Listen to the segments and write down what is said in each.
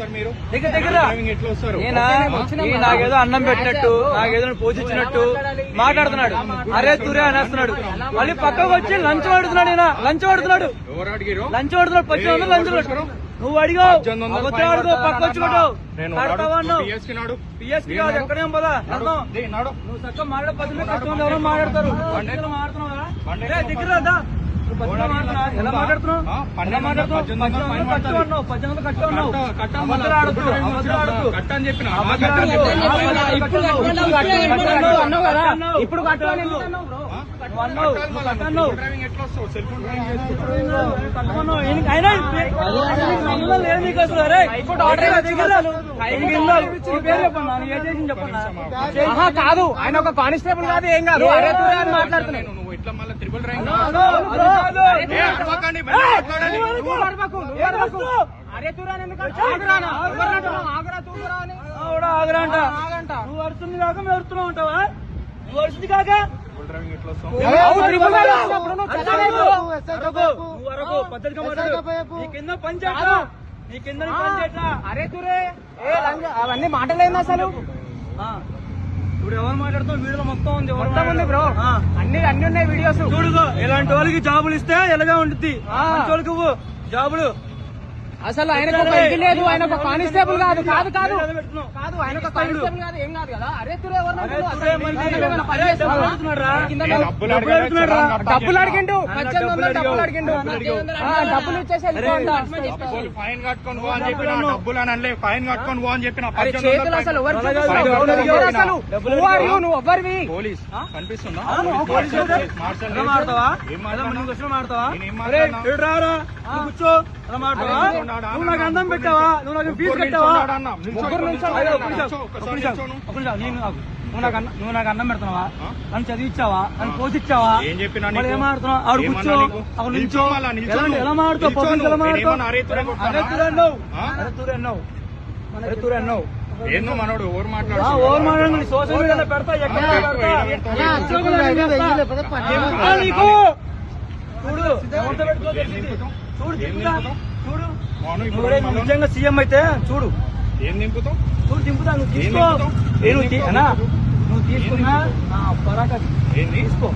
వస్తారు మీరు? ఎట్లా వస్తారు? నాకేదో అన్నం పెట్టినట్టు, నాకేదో పోషించినట్టు మాట్లాడుతున్నాడు. అరే తురే అనేస్తున్నాడు. మళ్ళీ పక్కకు వచ్చి లంచ్ అడుగుతున్నాడు. లంచ్ అడుగుతున్నాడు. ఎవరు అడిగారు? లంచ్ అడుగుతున్నాడు. 1800 లంచ్ నువ్వు అడిగావు. అడుగు పక్క వచ్చి కొట్టావు. పిఎస్కి కాదు, ఎక్కడేం పదా నువ్వు చక్కగా మాట్లాడే 10 కష్టం ఎవరో మాట్లాడతారు. దగ్గర ఎలా మాట్లాడుతున్నావు? 1800 కట్ట ఉన్నావు. కట్టని చెప్పిన ఇప్పుడు కాదు, ఆయన ఒక కానిస్టేబుల్ కాదు, ఏం కాదు. మాట్లాడుతున్నాను నువ్వు ఇట్లా మళ్ళీ త్రిబుల్ ర్యాంక్ ఆగరా అంట. నువ్వు వరుస్తుంది కాక మేము వరుస్తున్నావు ఉంటావా? నువ్వు వరుస్తుంది కాక పద్ధతిగా మాట్లాడు. నీ కింద పని చేయట్లా, నీ కింద పని చేయట్లా. అరే తురే అవన్నీ మాటలేదు అసలు. ఇప్పుడు ఎవరు మాట్లాడుతావు? వీడియోలో మొత్తం ఉంది, మొత్తం ఉంది బ్రో. అన్ని ఉన్నాయి వీడియోస్. చూడుకో, ఇలాంటి వాళ్ళకి జాబులు ఇస్తే ఎలాగా ఉంటుంది? వాళ్ళకి జాబులు అసలు ఆయన లేదు. ఆయన ఒక కానిస్టేబుల్ కాదు. కాదు కాదు కాదు ఆయన ఒక కానిస్టేబుల్ కాదు, ఏం కాదు కదా. అరే తురే డబ్బులు అడిగిండు, 1800 డబ్బులు అడిగిండు. డబ్బులు ఇచ్చేసి ఫైన్ కట్టుకొని పో అని చెప్పిన. డబ్బులు అని అనలే, ఫైన్ కట్టుకొని పో అని చెప్పిన. చేతులు అసలు నువ్వు ఎవ్వరివి? పోలీస్ కనిపిస్తుందా? కూర్చో. నువ్వు నాకు అన్నం పెట్టావా? నువ్వు నాకు ఫీజు కట్టావా? నువ్వు నాకు అన్నం పెడుతున్నావా? నన్ను చదివిచ్చావా? నన్ను పోషించావా? ఏం చెప్పినా ఏమాడుతున్నావు? ఆవిడ కూర్చో, అక్కడ నిల్చో. ఎలా మాడుతావు? పబ్లిక్ ఎలా మాడుతావు? అరే అన్నావు. ఏందో మనోడు ఓవర్ మాట్లాడు. ఓవర్ మాట్లాడు. సోషల్ మీడియాలో పెడతా, ఎక్కడ నీకు చూడు. చూడు చూడు, నువ్వు నిజంగా సీఎం అయితే చూడు. ఏం దింపుతావు? చూడు దింపుతా. నువ్వు తీసుకో. నువ్వు తీసుకున్నా పరాకా తీసుకో.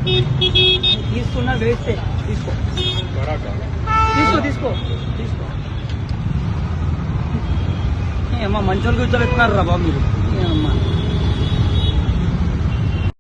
తీసుకున్నా వేస్తే తీసుకో. తీసుకో అమ్మా మంచి వాళ్ళు కూర్చోబెట్టుకున్నారు రా బాబు మీరు.